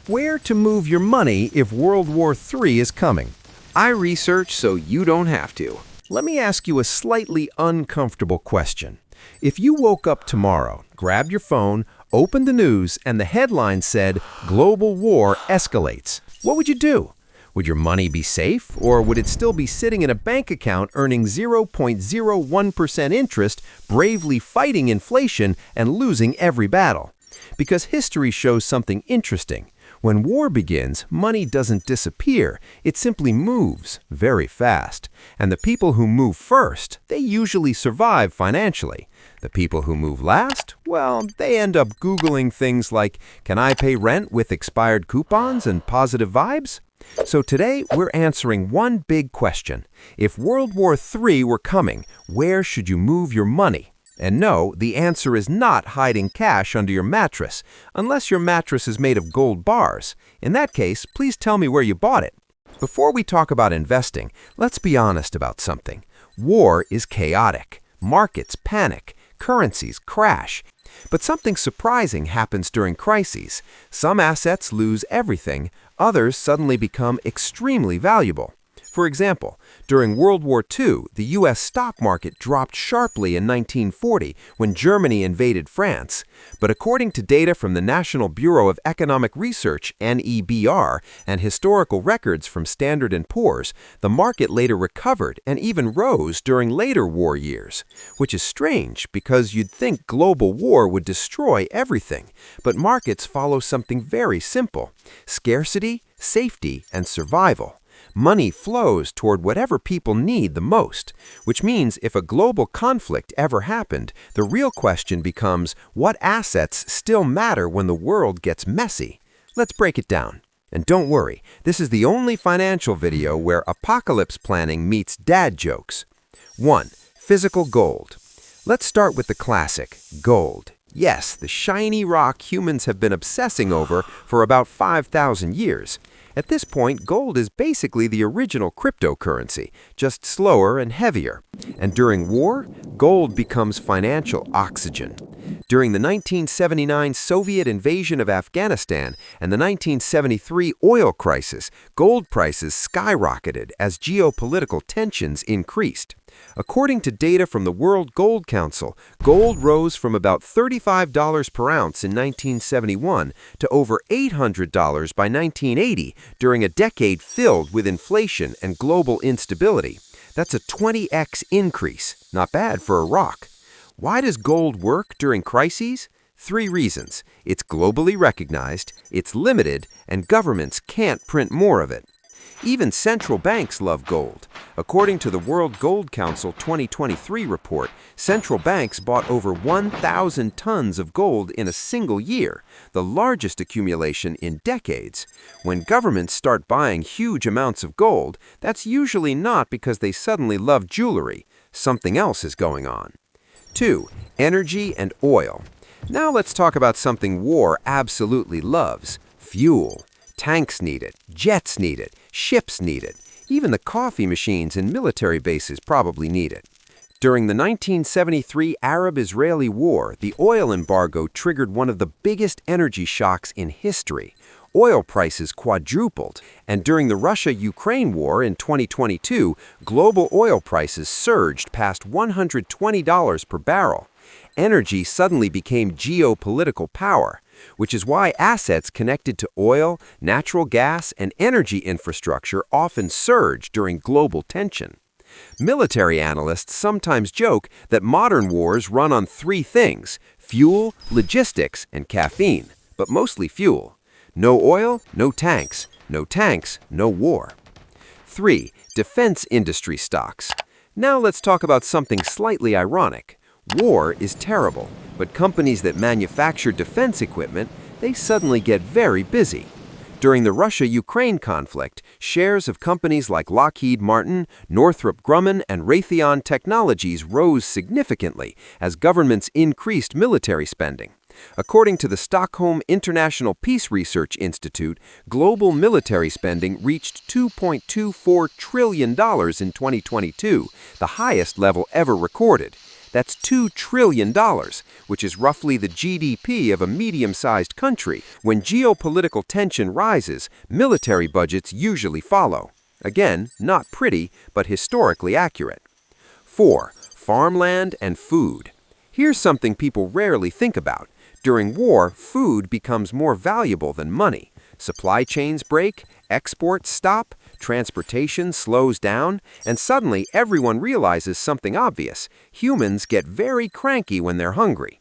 Where to move your money if World War III is coming? I research so you don't have to. Let me ask you a slightly uncomfortable question. If you woke up tomorrow, grabbed your phone, opened the news, and the headline said, "Global War Escalates," what would you do? Would your money be safe, or would it still be sitting in a bank account earning 0.01% interest, bravely fighting inflation and losing every battle? Because history shows something interesting. When war begins, money doesn't disappear, it simply moves very fast. And the people who move first, they usually survive financially. The people who move last, well, they end up Googling things like, "Can I pay rent with expired coupons and positive vibes?" So today, we're answering one big question. If World War III were coming, where should you move your money? And no, the answer is not hiding cash under your mattress, unless your mattress is made of gold bars. In that case, please tell me where you bought it. Before we talk about investing, let's be honest about something. War is chaotic. Markets panic. Currencies crash. But something surprising happens during crises. Some assets lose everything. Others suddenly become extremely valuable. For example, during World War II, the U.S. stock market dropped sharply in 1940 when Germany invaded France. But according to data from the National Bureau of Economic Research, NEBR, and historical records from Standard & Poor's, the market later recovered and even rose during later war years. Which is strange because you'd think global war would destroy everything. But markets follow something very simple: scarcity, safety, and survival. Money flows toward whatever people need the most, which means if a global conflict ever happened, the real question becomes, what assets still matter when the world gets messy? Let's break it down. And don't worry, this is the only financial video where apocalypse planning meets dad jokes. 1. Physical gold. Let's start with the classic, gold. Yes, the shiny rock humans have been obsessing over for about 5,000 years. At this point, gold is basically the original cryptocurrency, just slower and heavier. And during war, gold becomes financial oxygen. During the 1979 Soviet invasion of Afghanistan and the 1973 oil crisis, gold prices skyrocketed as geopolitical tensions increased. According to data from the World Gold Council, gold rose from about $35 per ounce in 1971 to over $800 by 1980 during a decade filled with inflation and global instability. That's a 20x increase. Not bad for a rock. Why does gold work during crises? 3 reasons. It's globally recognized, it's limited, and governments can't print more of it. Even central banks love gold. According to the World Gold Council 2023 report, central banks bought over 1,000 tons of gold in a single year, the largest accumulation in decades. When governments start buying huge amounts of gold, that's usually not because they suddenly love jewelry. Something else is going on. 2. Energy and oil. Now let's talk about something war absolutely loves: fuel. Tanks need it, jets need it, ships need it. Even the coffee machines in military bases probably need it. During the 1973 Arab-Israeli War, the oil embargo triggered one of the biggest energy shocks in history. Oil prices quadrupled, and during the Russia-Ukraine war in 2022, global oil prices surged past $120 per barrel. Energy suddenly became geopolitical power, which is why assets connected to oil, natural gas, and energy infrastructure often surge during global tension. Military analysts sometimes joke that modern wars run on 3 things: fuel, logistics, and caffeine, but mostly fuel. No oil, no tanks. No tanks, no war. 3. Defense industry stocks. Now let's talk about something slightly ironic. War is terrible, but companies that manufacture defense equipment, they suddenly get very busy. During the Russia-Ukraine conflict, shares of companies like Lockheed Martin, Northrop Grumman, and Raytheon Technologies rose significantly as governments increased military spending. According to the Stockholm International Peace Research Institute, global military spending reached $2.24 trillion in 2022, the highest level ever recorded. That's $2 trillion, which is roughly the GDP of a medium-sized country. When geopolitical tension rises, military budgets usually follow. Again, not pretty, but historically accurate. 4. Farmland and food. Here's something people rarely think about. During war, food becomes more valuable than money. Supply chains break, exports stop, transportation slows down, and suddenly everyone realizes something obvious. Humans get very cranky when they're hungry.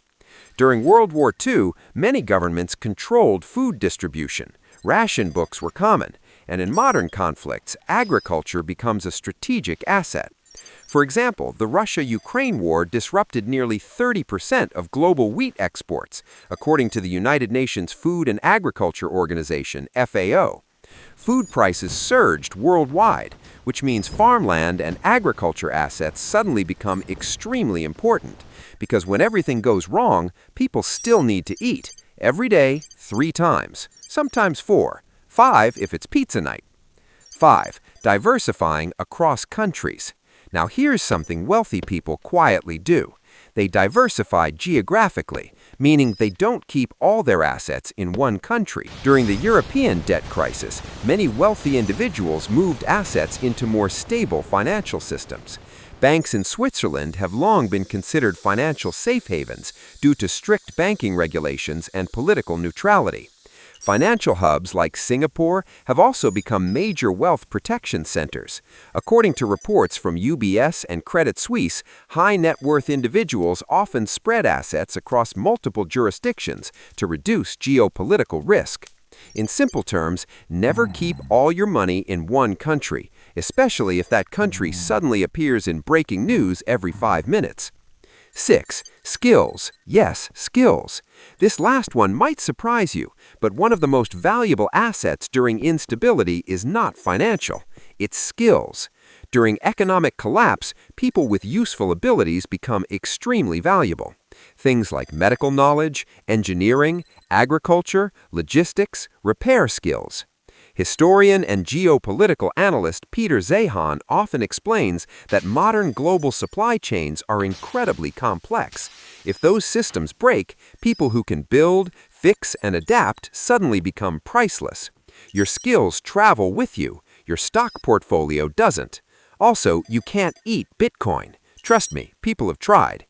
During World War II, many governments controlled food distribution. Ration books were common, and in modern conflicts, agriculture becomes a strategic asset. For example, the Russia-Ukraine war disrupted nearly 30% of global wheat exports, according to the United Nations Food and Agriculture Organization, FAO. Food prices surged worldwide, which means farmland and agriculture assets suddenly become extremely important, because when everything goes wrong, people still need to eat, every day, 3 times, sometimes 4, 5 if it's pizza night. 5. Diversifying across countries. Now here's something wealthy people quietly do. They diversify geographically, meaning they don't keep all their assets in one country. During the European debt crisis, many wealthy individuals moved assets into more stable financial systems. Banks in Switzerland have long been considered financial safe havens due to strict banking regulations and political neutrality. Financial hubs like Singapore have also become major wealth protection centers. According to reports from UBS and Credit Suisse, high-net-worth individuals often spread assets across multiple jurisdictions to reduce geopolitical risk. In simple terms, never keep all your money in one country, especially if that country suddenly appears in breaking news every 5 minutes. 6. Skills. Yes, skills. This last one might surprise you, but one of the most valuable assets during instability is not financial. It's skills. During economic collapse, people with useful abilities become extremely valuable. Things like medical knowledge, engineering, agriculture, logistics, repair skills. Historian and geopolitical analyst Peter Zeihan often explains that modern global supply chains are incredibly complex. If those systems break, people who can build, fix, and adapt suddenly become priceless. Your skills travel with you. Your stock portfolio doesn't. Also, you can't eat Bitcoin. Trust me, people have tried.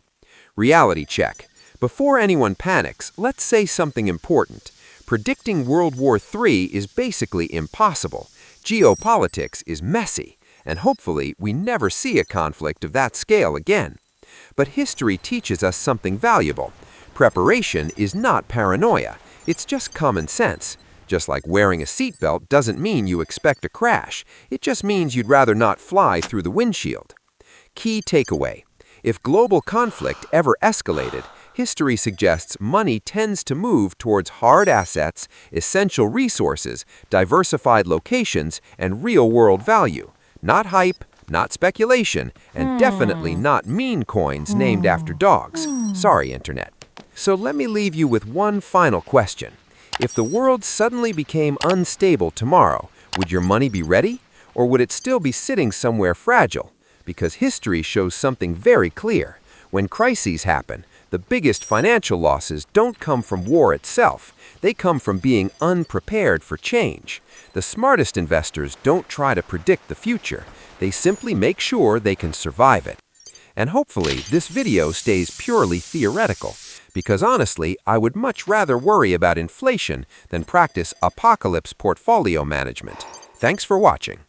Reality check. Before anyone panics, let's say something important. Predicting World War III is basically impossible. Geopolitics is messy, and hopefully we never see a conflict of that scale again. But history teaches us something valuable. Preparation is not paranoia, it's just common sense. Just like wearing a seatbelt doesn't mean you expect a crash, it just means you'd rather not fly through the windshield. Key takeaway. If global conflict ever escalated, history suggests money tends to move towards hard assets, essential resources, diversified locations, and real-world value. Not hype, not speculation, and definitely not meme coins named after dogs. Sorry, Internet. So let me leave you with one final question. If the world suddenly became unstable tomorrow, would your money be ready? Or would it still be sitting somewhere fragile? Because history shows something very clear. When crises happen, the biggest financial losses don't come from war itself. They come from being unprepared for change. The smartest investors don't try to predict the future. They simply make sure they can survive it. And hopefully, this video stays purely theoretical, because honestly, I would much rather worry about inflation than practice apocalypse portfolio management. Thanks for watching.